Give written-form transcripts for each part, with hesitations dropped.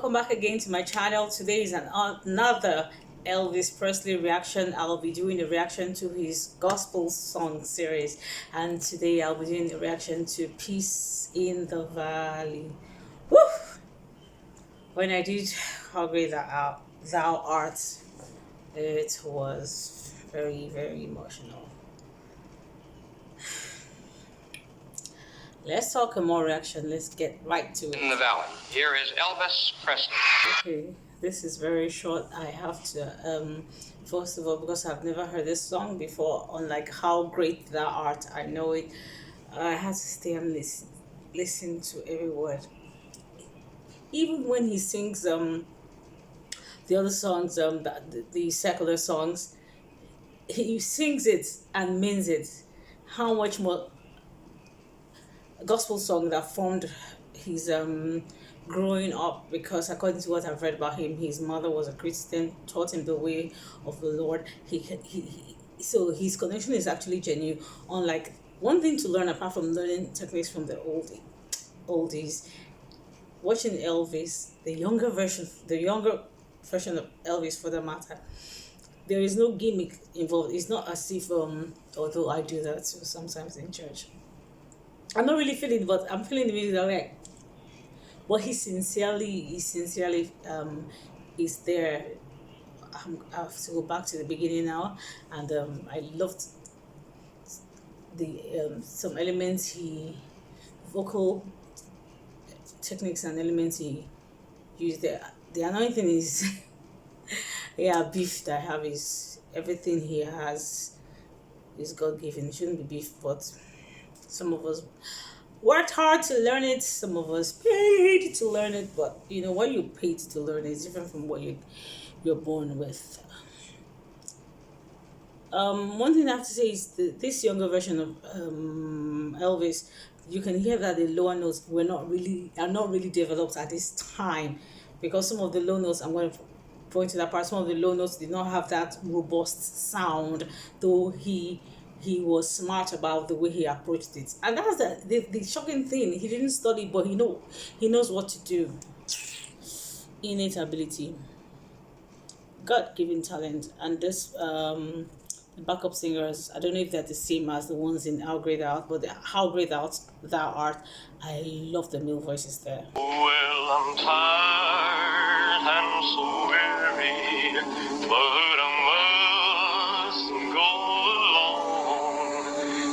welcome back again to my channel. Today is another Elvis Presley reaction. I'll be doing a reaction to his gospel song series, and today I'll be doing a reaction to Peace in the Valley. Woo! When I did How Great Thou Art, it was very, very emotional. Let's talk more reaction. Let's get right to it. In the Valley. Here is Elvis Presley. Okay, this is very short. I have to first of all, because I've never heard this song before, unlike How Great Thou Art, I know it. I had to stay and listen to every word. Even when he sings the other songs, the secular songs, he sings it and means it. How much more gospel song that formed his growing up, because according to what I've read about him, his mother was a Christian, taught him the way of the Lord. So his connection is actually genuine. Unlike one thing to learn apart from learning techniques from the oldies, watching Elvis, the younger version of Elvis for that matter, there is no gimmick involved. It's not as if although I do that too sometimes in church. I'm not really feeling it, but I'm feeling the music like, but he sincerely is there. I have to go back to the beginning now, and I loved the some elements vocal techniques and elements he used there. The anointing is yeah, beef that I have is everything he has is God-given. It shouldn't be beef, but some of us worked hard to learn it, some of us paid to learn it, but you know what you paid to learn is different from what you're born with. One thing I have to say is this younger version of Elvis, you can hear that the lower notes are not really developed at this time, because some of the low notes, I'm going to point to that part, some of the low notes did not have that robust sound, though he was smart about the way he approached it. And that's the shocking thing. He didn't study, but he knows what to do. Innate ability, God-given talent. And this the backup singers, I don't know if they're the same as the ones in How Great Thou Art, but How Great Thou Art, I love the male voices there. Well, I'm tired and so weary, but I must go along.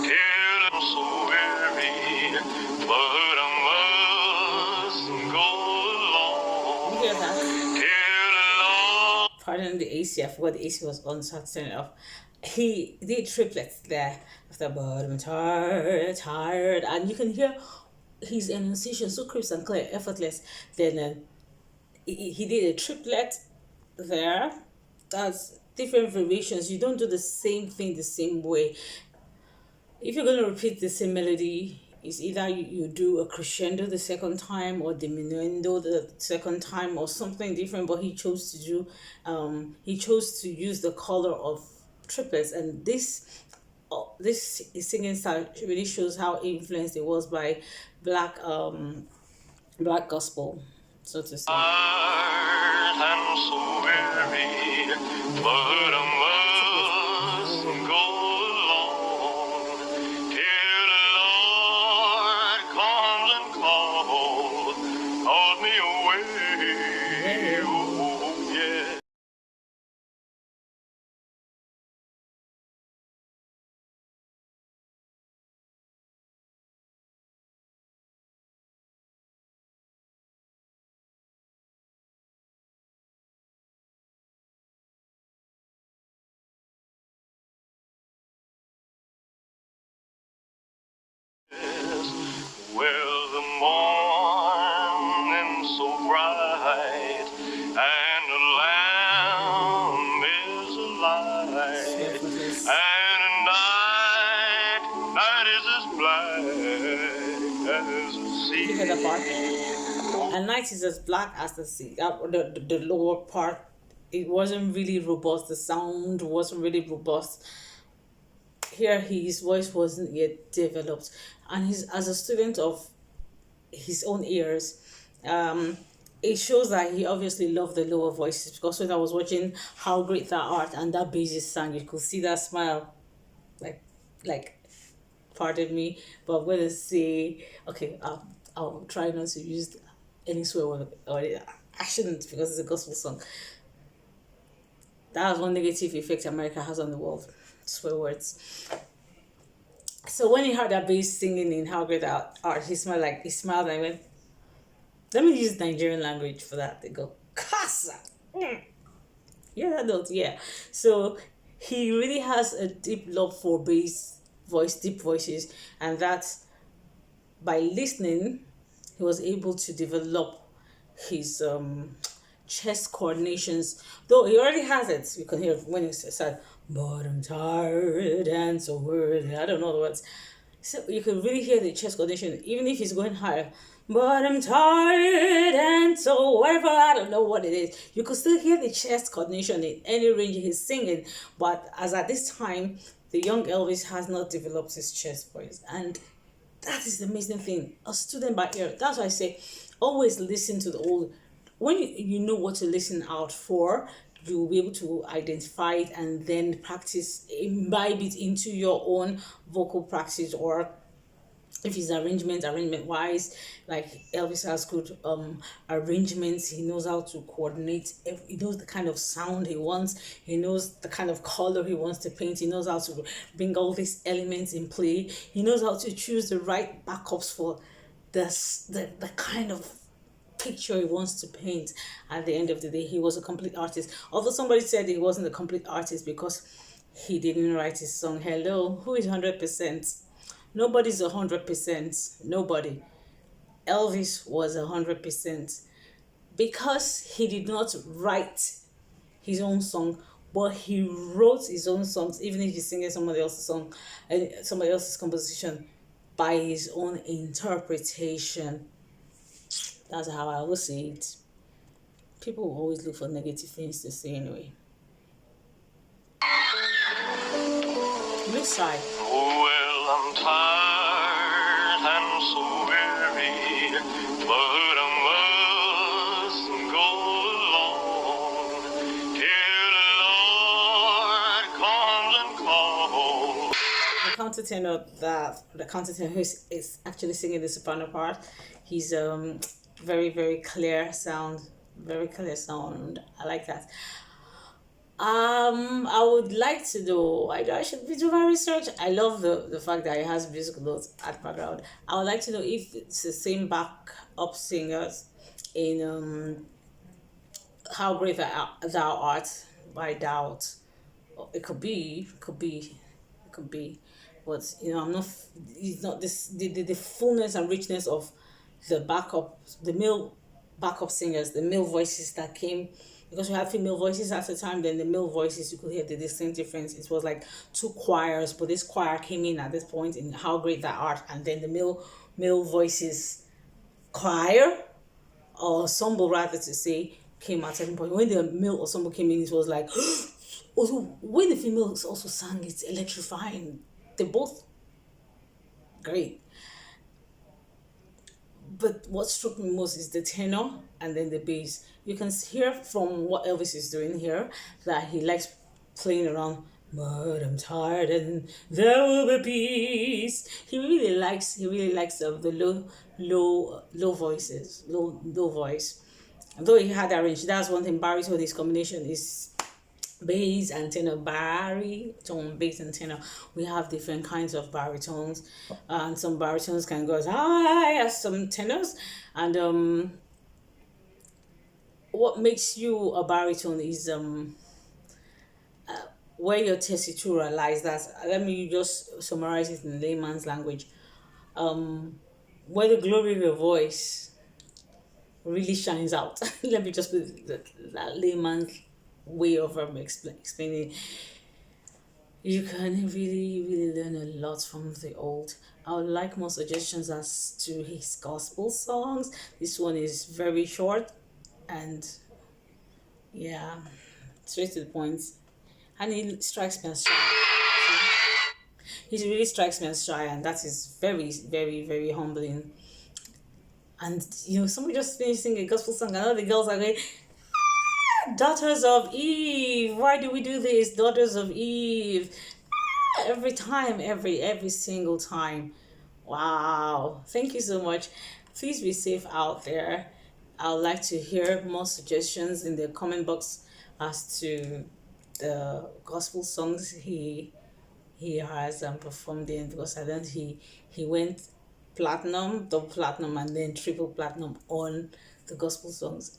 Till I'm so weary, but I must go along. You hear that? Till along. Pardon the AC, I forgot the AC was on, so I had to turn it off. He did triplets there after but I'm tired, and you can hear his enunciation so crisp and clear, effortless. Then he did a triplet there. That's different variations. You don't do the same thing the same way. If you're going to repeat the same melody, it's either you do a crescendo the second time or diminuendo the second time or something different, but he chose to use the color of triplets, and this singing style really shows how influenced it was by black gospel, so to say. Tired and so weary, but I must go along. Till the Lord comes and calls me away. Oh, yeah. Well, the morning so bright, and the lamb is a light, and the night is as black as the sea. You hear that part? And night is as black as the sea. The lower part, it wasn't really robust. The sound wasn't really robust. Here, his voice wasn't yet developed, and he's as a student of his own ears. it shows that he obviously loved the lower voices, because when I was watching How Great Thou Art and that bassist sang, you could see that smile, like, like, pardon me, but I'm gonna say, okay, I'll try not to use any swear word, or I shouldn't, because it's a gospel song. That was one negative effect America has on the world, swear words. So when he heard that bass singing in How Great Thou Art, he smiled and went, let me use Nigerian language for that. They go, Casa. Yeah, that note, yeah. So he really has a deep love for bass voice, deep voices, and that by listening, he was able to develop his chest coordinations. Though he already has it, you can hear when he said, "But I'm tired and so worthy." I don't know the words. So you can really hear the chest coordination, even if he's going higher. But I'm tired and so whatever, I don't know what it is. You could still hear the chest coordination in any range he's singing. But as at this time, the young Elvis has not developed his chest voice. And that is the amazing thing. A student by ear. That's why I say always listen to the old. When you know what to listen out for, you'll be able to identify it and then practice, imbibe it into your own vocal practice. Or if it's arrangement wise, like Elvis has good arrangements. He knows how to coordinate. He knows the kind of sound he wants. He knows the kind of color he wants to paint. He knows how to bring all these elements in play. He knows how to choose the right backups for the kind of picture he wants to paint. At the end of the day, he was a complete artist. Although somebody said he wasn't a complete artist because he didn't write his song. Hello, who is 100%? Nobody's 100%. Nobody. Elvis was 100% because he did not write his own song, but he wrote his own songs, even if he's singing somebody else's song and somebody else's composition, by his own interpretation. That's how I will see it. People will always look for negative things to say anyway. Look shy. Oh, well, I'm tired and so weary, but I must go along till the Lord comes and calls. The countertenor who is actually singing the soprano part, he's very clear sound, very clear sound. I like that. I would like to know. I should be doing my research. I love the fact that it has music notes at background. I would like to know if it's the same backup singers in How Great Thou Art by Doubt. It could be, but I'm not. It's not this the fullness and richness of the male backup singers, the male voices that came, because we had female voices at the time. Then the male voices, you could hear the distinct difference. It was like two choirs, but this choir came in at this point in How Great Thou Art, and then the male voices choir, or ensemble rather to say, came at a certain point. When the male ensemble came in, it was like also when the females also sang, it's electrifying. They're both great. But what struck me most is the tenor and then the bass. You can hear from what Elvis is doing here that he likes playing around. But I'm tired and there will be peace. He really likes the low voices, low voice. Though he had that range, that's one thing. Baritone, his combination is bass and tenor. Baritone, bass and tenor. We have different kinds of baritones, and some baritones can go as high as some tenors. And what makes you a baritone is where your tessitura lies. That, let me just summarize it in layman's language. Where the glory of your voice really shines out. Let me just put that layman's way of explaining. You can really learn a lot from the old. I would like more suggestions as to his gospel songs. This one is very short and yeah, straight to the point. And he strikes me as shy. He really strikes me as shy, and that is very humbling. And somebody just finished singing a gospel song, and all the girls are going, Daughters of Eve, why do we do this? Daughters of Eve. Every time, every single time. Wow. Thank you so much. Please be safe out there. I would like to hear more suggestions in the comment box as to the gospel songs he has performed in, because I learned he went platinum, double platinum, and then triple platinum on the gospel songs.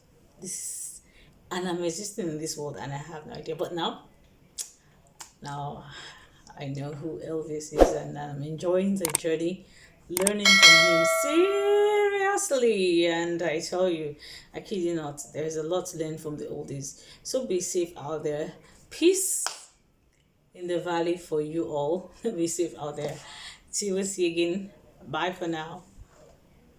And I'm existing in this world and I have no idea. But now I know who Elvis is, and I'm enjoying the journey, learning from him seriously. And I tell you, I kid you not, there's a lot to learn from the oldies. So be safe out there. Peace in the valley for you all. Be safe out there. Till we see you again. Bye for now.